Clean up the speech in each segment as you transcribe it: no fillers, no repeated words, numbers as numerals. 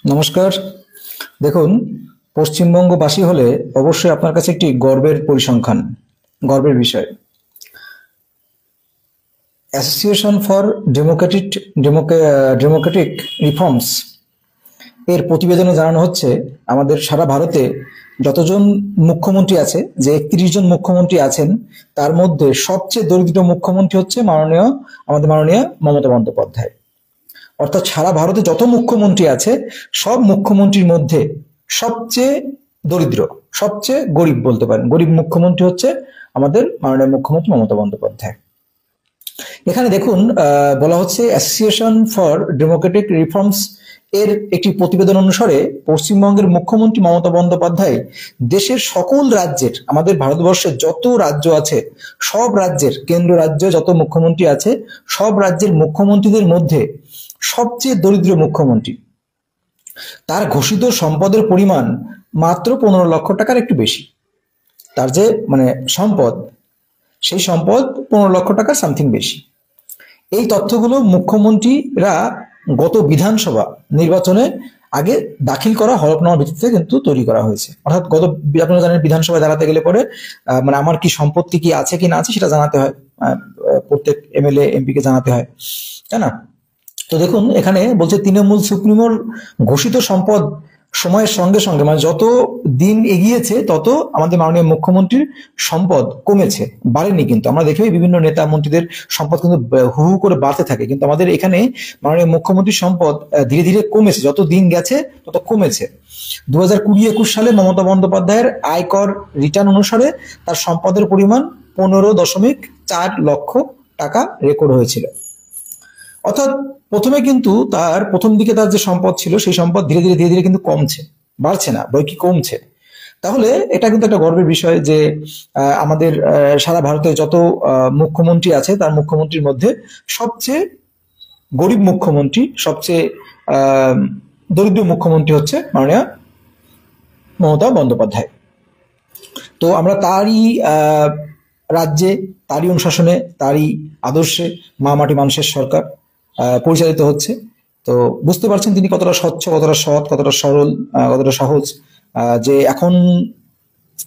নমস্কার। দেখুন, পশ্চিমবঙ্গবাসী হলে অবশ্যই আপনার কাছে একটি গর্বের পরিসংখ্যান, গর্বের বিষয়। Association for Democratic Democratic reforms এর প্রতিবেদনে জানানো হচ্ছে আমাদের সারা ভারতে যতজন মুখ্যমন্ত্রী আছে, যে 31 জন মুখ্যমন্ত্রী আছেন, তার মধ্যে সবচেয়ে দরিদ্র মুখ্যমন্ত্রী হচ্ছে আমাদের মাননীয় মমতা বন্দ্যোপাধ্যায়। অর্থাৎ সারা ভারতে যত মুখ্যমন্ত্রী আছে, সব মুখ্যমন্ত্রীর মধ্যে সবচেয়ে দরিদ্র, সবচেয়ে গরিব বলতে পারেন, গরিব মুখ্যমন্ত্রী হচ্ছে আমাদের মাননীয় মুখ্যমন্ত্রী মমতা বন্দ্যোপাধ্যায়। এখানে দেখুন, বলা হচ্ছে অ্যাসোসিয়েশন ফর ডেমোক্রেটিক রিফর্মস এর একটি প্রতিবেদন অনুসারে পশ্চিমবঙ্গের মুখ্যমন্ত্রী মমতা বন্দ্যোপাধ্যায় দেশের সকল রাজ্যের, আমাদের ভারতবর্ষের যত রাজ্য আছে সব রাজ্যের, কেন্দ্র রাজ্য যত মুখ্যমন্ত্রী আছে সব রাজ্যের মুখ্যমন্ত্রীদের মধ্যে সবচেয়ে দরিদ্র মুখ্যমন্ত্রী। তার ঘোষিত সম্পদের পরিমাণ মাত্র 15 লক্ষ টাকার একটু বেশি। তার যে সম্পদ, সেই সম্পদ 15 লক্ষ টাকার সামথিং বেশি। এই তথ্যগুলো মুখ্যমন্ত্রীরা গত বিধানসভা নির্বাচনে আগে দাখিল করা হলফনামার ভিত্তিতে কিন্তু তৈরি করা হয়েছে। অর্থাৎ আপনারা জানেন, বিধানসভায় দাঁড়াতে গেলে পরে আমার কি সম্পত্তি কি আছে কি না আছে সেটা জানাতে হয়, প্রত্যেক এমএলএ এমপি কে জানাতে হয়, তাই না? তো দেখুন, এখানে বলছে তৃণমূল সুপ্রিমোর ঘোষিত সম্পদ সময়ের সঙ্গে সঙ্গে, যত দিন এগিয়েছে তত আমাদের মাননীয় মুখ্যমন্ত্রীর সম্পদ কমেছে, বাড়েনি। কিন্তু আমরা দেখি বিভিন্ন নেতা মন্ত্রীদের সম্পদ কিন্তু হু হু করে বাড়তে থাকে, কিন্তু আমাদের এখানে মাননীয় মুখ্যমন্ত্রীর সম্পদ ধীরে ধীরে কমেছে, যত দিন গেছে তত কমেছে। 2020-21 সালে মমতা বন্দ্যোপাধ্যায়ের আয়কর রিটার্ন অনুসারে তার সম্পদের পরিমাণ 15.4 লক্ষ টাকা রেকর্ড হয়েছিল। অর্থাৎ প্রথমে কিন্তু প্রথম দিকে তার যে সম্পদ ছিল সেই সম্পদ ধীরে ধীরে ধীরে ধীরে কিন্তু কমছে, বাড়ছে না, বই কি কমছে। তাহলে এটা কিন্তু একটা গর্বের বিষয় যে আমাদের সারা ভারতে যত মুখ্যমন্ত্রী আছে তার মুখ্যমন্ত্রীর মধ্যে সবচেয়ে গরিব মুখ্যমন্ত্রী, সবচেয়ে দরিদ্র মুখ্যমন্ত্রী হচ্ছে মাননীয় মমতা বন্দ্যোপাধ্যায়। তো আমরা তারই রাজ্যে, তারই অনুশাসনে, তারই আদর্শে মা মাটি মানুষের সরকার পরিচালিত হচ্ছে। তো বুঝতে পারছেন তিনি কতটা স্বচ্ছ, কতটা সৎ, কতটা সরল, কতটা সহজ। যে এখন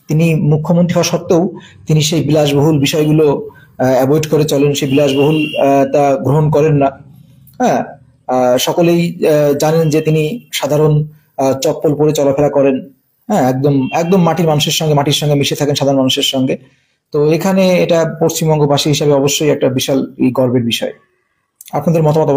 তিনি মুখ্যমন্ত্রী হওয়া সত্ত্বেও তিনি সেই বিলাসবহুল বিষয়গুলো অ্যাভয়েড করে চলেন, সেই বিলাসবহুল তা গ্রহণ করেন না। হ্যাঁ, সকলেই জানেন যে তিনি সাধারণ চপ্পল পরে চলাফেরা করেন। হ্যাঁ, একদম একদম মাটির সঙ্গে মিশে থাকেন, সাধারণ মানুষের সঙ্গে। তো এখানে এটা পশ্চিমবঙ্গবাসী হিসাবে অবশ্যই একটা বিশাল গর্বের বিষয়। আপনাদের মতামত